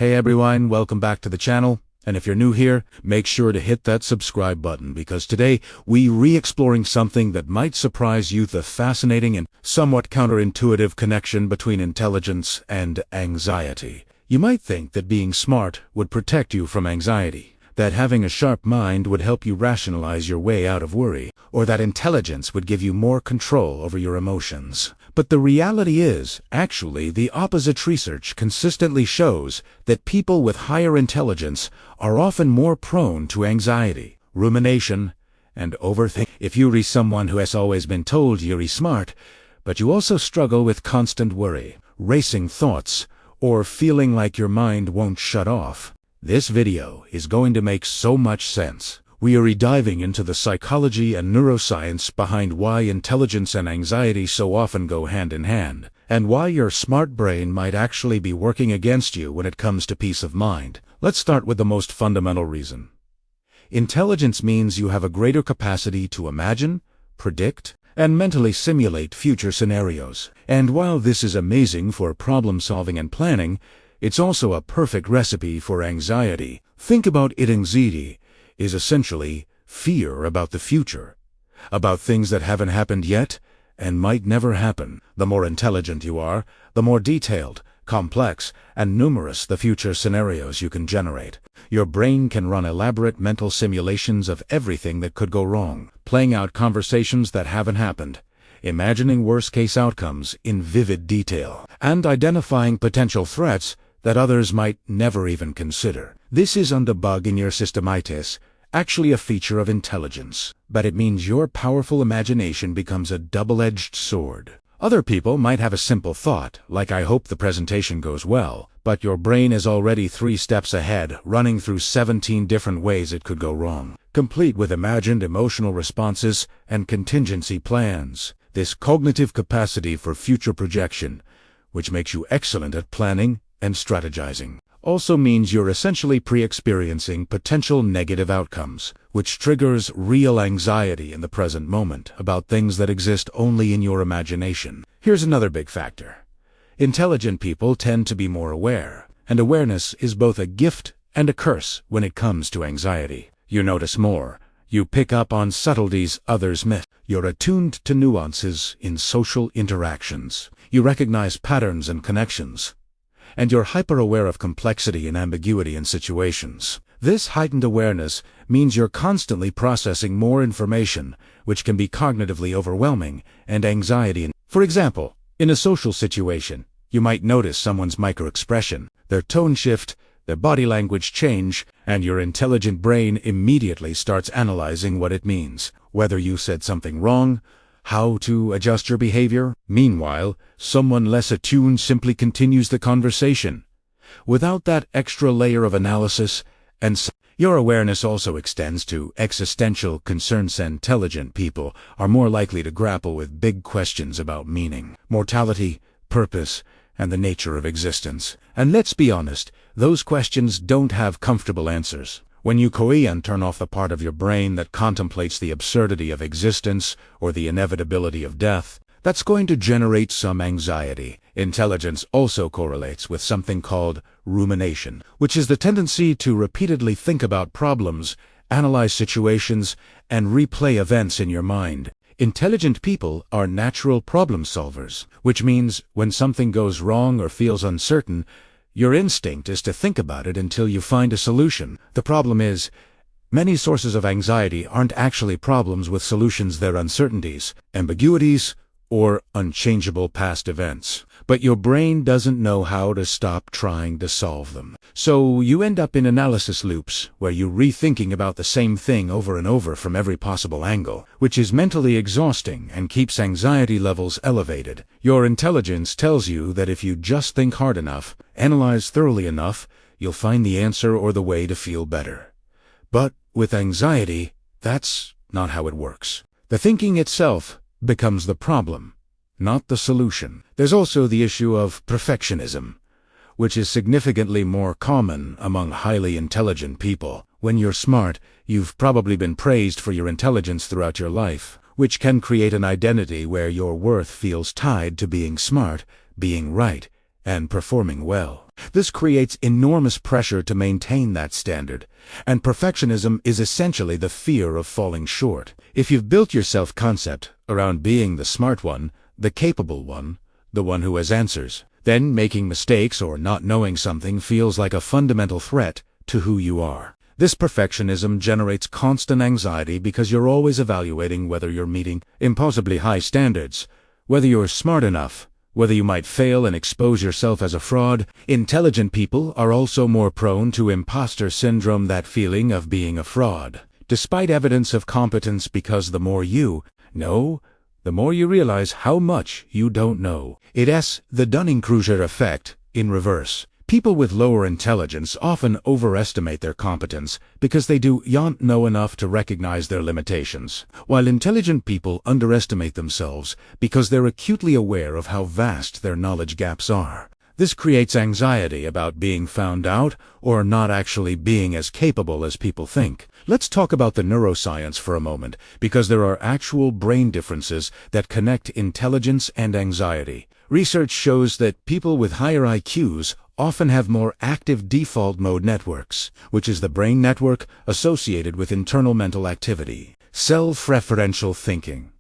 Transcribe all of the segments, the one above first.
Hey everyone, welcome back to the channel. And if you're new here, make sure to hit that subscribe button because today we're re-exploring something that might surprise you, the fascinating and somewhat counterintuitive connection between intelligence and anxiety. You might think that being smart would protect you from anxiety, that having a sharp mind would help you rationalize your way out of worry, or that intelligence would give you more control over your emotions. But the reality is, actually, the opposite. Research consistently shows that people with higher intelligence are often more prone to anxiety, rumination, and overthinking. If you're someone who has always been told you're smart, but you also struggle with constant worry, racing thoughts, or feeling like your mind won't shut off, this video is going to make so much sense. We are diving into the psychology and neuroscience behind why intelligence and anxiety so often go hand in hand, and why your smart brain might actually be working against you when it comes to peace of mind. Let's start with the most fundamental reason. Intelligence means you have a greater capacity to imagine, predict, and mentally simulate future scenarios. And while this is amazing for problem solving and planning, it's also a perfect recipe for anxiety. Think about it. Anxiety is essentially fear about the future, about things that haven't happened yet and might never happen. The more intelligent you are, the more detailed, complex, and numerous the future scenarios you can generate. Your brain can run elaborate mental simulations of everything that could go wrong, playing out conversations that haven't happened, imagining worst-case outcomes in vivid detail, and identifying potential threats that others might never even consider. This isn't a bug in your system, it's actually a feature of intelligence, but it means your powerful imagination becomes a double-edged sword. Other people might have a simple thought, like I hope the presentation goes well, but your brain is already 3 steps ahead, running through 17 different ways it could go wrong, complete with imagined emotional responses and contingency plans. This cognitive capacity for future projection, which makes you excellent at planning and strategizing, also means you're essentially pre-experiencing potential negative outcomes, which triggers real anxiety in the present moment about things that exist only in your imagination. Here's another big factor. Intelligent people tend to be more aware, and awareness is both a gift and a curse when it comes to anxiety. You notice more. You pick up on subtleties others miss. You're attuned to nuances in social interactions. You recognize patterns and connections, and you're hyper-aware of complexity and ambiguity in situations. This heightened awareness means you're constantly processing more information, which can be cognitively overwhelming and anxiety. For example, in a social situation, you might notice someone's microexpression, their tone shift, their body language change, and your intelligent brain immediately starts analyzing what it means, whether you said something wrong, how to adjust your behavior. Meanwhile, someone less attuned simply continues the conversation, without that extra layer of analysis, and your awareness also extends to existential concerns. Intelligent people are more likely to grapple with big questions about meaning, mortality, purpose, and the nature of existence. And let's be honest, those questions don't have comfortable answers. When you turn off the part of your brain that contemplates the absurdity of existence or the inevitability of death, that's going to generate some anxiety. Intelligence also correlates with something called rumination, which is the tendency to repeatedly think about problems, analyze situations, and replay events in your mind. Intelligent people are natural problem solvers, which means when something goes wrong or feels uncertain, your instinct is to think about it until you find a solution. The problem is, many sources of anxiety aren't actually problems with solutions, they're uncertainties, ambiguities, or unchangeable past events. But your brain doesn't know how to stop trying to solve them. So you end up in analysis loops, where you're rethinking about the same thing over and over from every possible angle, which is mentally exhausting and keeps anxiety levels elevated. Your intelligence tells you that if you just think hard enough, analyze thoroughly enough, you'll find the answer or the way to feel better. But with anxiety, that's not how it works. The thinking itself becomes the problem, not the solution. There's also the issue of perfectionism, which is significantly more common among highly intelligent people. When you're smart, you've probably been praised for your intelligence throughout your life, which can create an identity where your worth feels tied to being smart, being right, and performing well. This creates enormous pressure to maintain that standard, and perfectionism is essentially the fear of falling short. If you've built your self-concept around being the smart one, the capable one, the one who has answers, then making mistakes or not knowing something feels like a fundamental threat to who you are. This perfectionism generates constant anxiety because you're always evaluating whether you're meeting impossibly high standards, whether you're smart enough, whether you might fail and expose yourself as a fraud. Intelligent people are also more prone to imposter syndrome, that feeling of being a fraud, despite evidence of competence, because the more you know, the more you realize how much you don't know. It's the Dunning-Kruger effect in reverse. People with lower intelligence often overestimate their competence because they don't know enough to recognize their limitations, while intelligent people underestimate themselves because they're acutely aware of how vast their knowledge gaps are. This creates anxiety about being found out or not actually being as capable as people think. Let's talk about the neuroscience for a moment, because there are actual brain differences that connect intelligence and anxiety. Research shows that people with higher IQs often have more active default mode networks, which is the brain network associated with internal mental activity, self-referential thinking.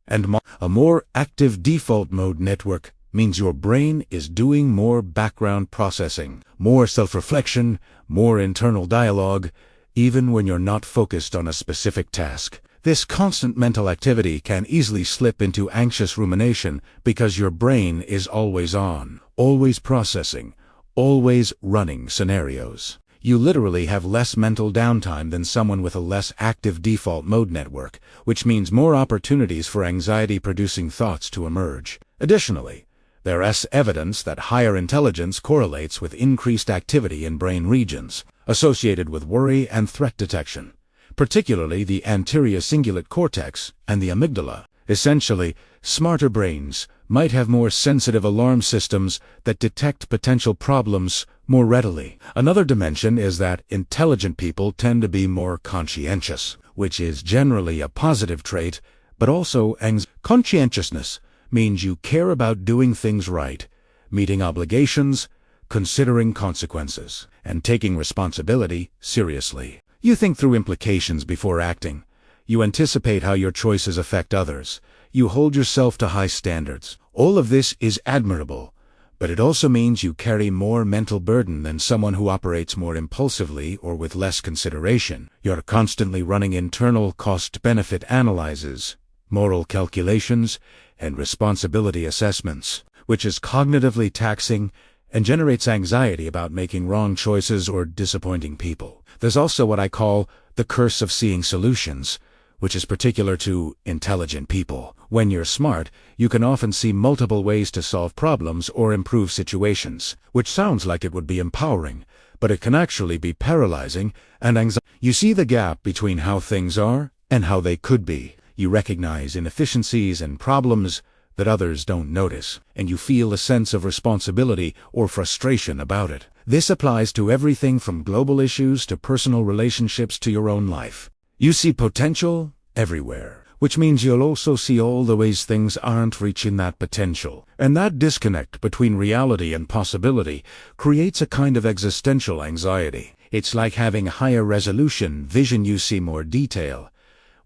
And a more active default mode network means your brain is doing more background processing, more self-reflection, more internal dialogue, even when you're not focused on a specific task. This constant mental activity can easily slip into anxious rumination because your brain is always on, always processing, always running scenarios. You literally have less mental downtime than someone with a less active default mode network, which means more opportunities for anxiety-producing thoughts to emerge. Additionally, there is evidence that higher intelligence correlates with increased activity in brain regions associated with worry and threat detection, particularly the anterior cingulate cortex and the amygdala. Essentially, smarter brains might have more sensitive alarm systems that detect potential problems more readily. Another dimension is that intelligent people tend to be more conscientious, which is generally a positive trait, but also conscientiousness means you care about doing things right, meeting obligations, considering consequences, and taking responsibility seriously. You think through implications before acting. You anticipate how your choices affect others. You hold yourself to high standards. All of this is admirable, but it also means you carry more mental burden than someone who operates more impulsively or with less consideration. You're constantly running internal cost-benefit analyses, moral calculations, and responsibility assessments, which is cognitively taxing and generates anxiety about making wrong choices or disappointing people. There's also what I call the curse of seeing solutions, which is particular to intelligent people. When you're smart, you can often see multiple ways to solve problems or improve situations, which sounds like it would be empowering, but it can actually be paralyzing and anxiety. You see the gap between how things are and how they could be. You recognize inefficiencies and problems that others don't notice, and you feel a sense of responsibility or frustration about it. This applies to everything from global issues to personal relationships to your own life. You see potential everywhere, which means you'll also see all the ways things aren't reaching that potential. And that disconnect between reality and possibility creates a kind of existential anxiety. It's like having higher resolution vision. You see more detail,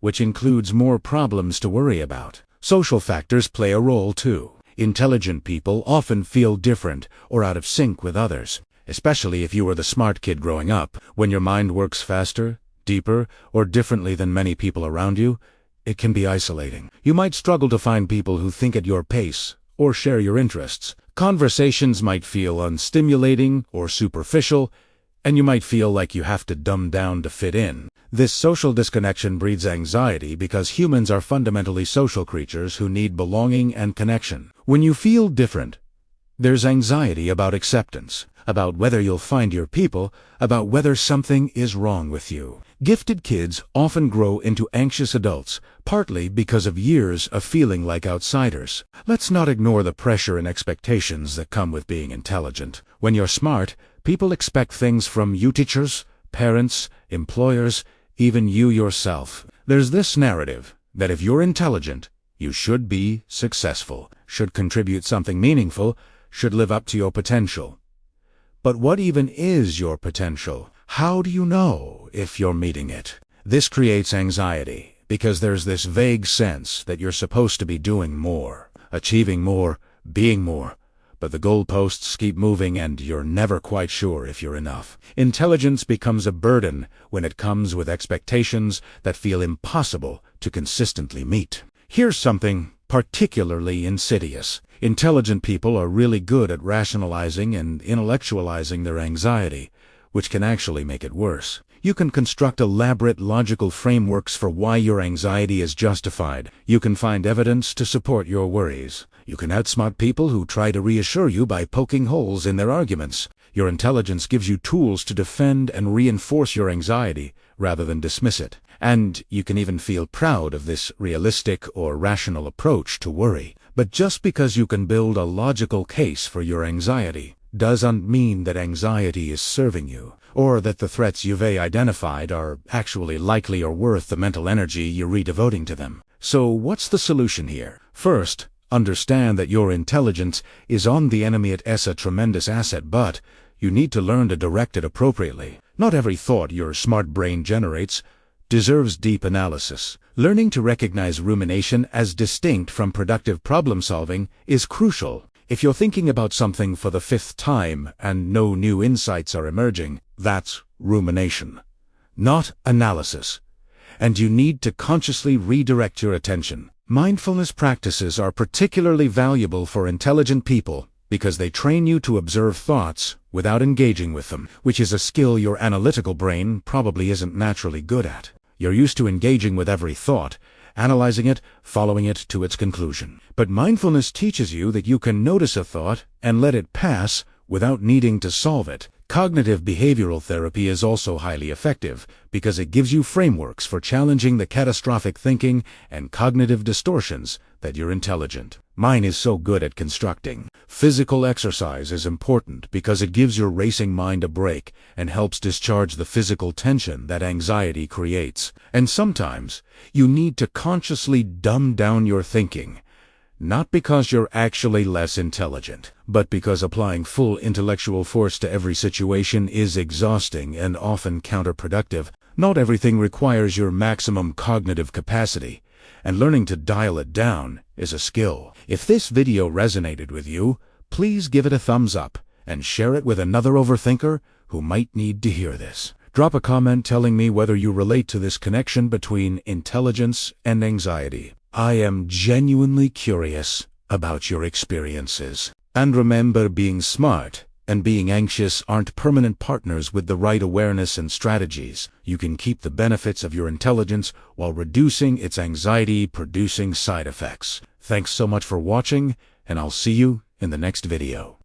which includes more problems to worry about. Social factors play a role too. Intelligent people often feel different or out of sync with others, especially if you were the smart kid growing up. When your mind works faster, deeper, or differently than many people around you, it can be isolating. You might struggle to find people who think at your pace or share your interests. Conversations might feel unstimulating or superficial, and you might feel like you have to dumb down to fit in. This social disconnection breeds anxiety because humans are fundamentally social creatures who need belonging and connection. When you feel different, there's anxiety about acceptance, about whether you'll find your people, about whether something is wrong with you. Gifted kids often grow into anxious adults, partly because of years of feeling like outsiders. Let's not ignore the pressure and expectations that come with being intelligent. When you're smart, people expect things from you: teachers, parents, employers, even you yourself. There's this narrative that if you're intelligent, you should be successful, should contribute something meaningful, should live up to your potential. But what even is your potential? How do you know if you're meeting it? This creates anxiety, because there's this vague sense that you're supposed to be doing more, achieving more, being more. But the goalposts keep moving and you're never quite sure if you're enough. Intelligence becomes a burden when it comes with expectations that feel impossible to consistently meet. Here's something particularly insidious. Intelligent people are really good at rationalizing and intellectualizing their anxiety, which can actually make it worse. You can construct elaborate logical frameworks for why your anxiety is justified. You can find evidence to support your worries. You can outsmart people who try to reassure you by poking holes in their arguments. Your intelligence gives you tools to defend and reinforce your anxiety rather than dismiss it. And you can even feel proud of this realistic or rational approach to worry. But just because you can build a logical case for your anxiety doesn't mean that anxiety is serving you, or that the threats you've identified are actually likely or worth the mental energy you're redevoting to them. So what's the solution here? First, understand that your intelligence is on the enemy. It's a tremendous asset, but you need to learn to direct it appropriately. Not every thought your smart brain generates deserves deep analysis. Learning to recognize rumination as distinct from productive problem-solving is crucial. If you're thinking about something for the 5th time and no new insights are emerging, that's rumination, not analysis. And you need to consciously redirect your attention. Mindfulness practices are particularly valuable for intelligent people because they train you to observe thoughts without engaging with them, which is a skill your analytical brain probably isn't naturally good at. You're used to engaging with every thought, analyzing it, following it to its conclusion. But mindfulness teaches you that you can notice a thought and let it pass without needing to solve it. Cognitive behavioral therapy is also highly effective because it gives you frameworks for challenging the catastrophic thinking and cognitive distortions that you're intelligent. Mine is so good at constructing. Physical exercise is important because it gives your racing mind a break and helps discharge the physical tension that anxiety creates. And sometimes you need to consciously dumb down your thinking. Not because you're actually less intelligent, but because applying full intellectual force to every situation is exhausting and often counterproductive. Not everything requires your maximum cognitive capacity, and learning to dial it down is a skill. If this video resonated with you, please give it a thumbs up and share it with another overthinker who might need to hear this. Drop a comment telling me whether you relate to this connection between intelligence and anxiety. I am genuinely curious about your experiences. And remember, being smart and being anxious aren't permanent partners with the right awareness and strategies. You can keep the benefits of your intelligence while reducing its anxiety-producing side effects. Thanks so much for watching, and I'll see you in the next video.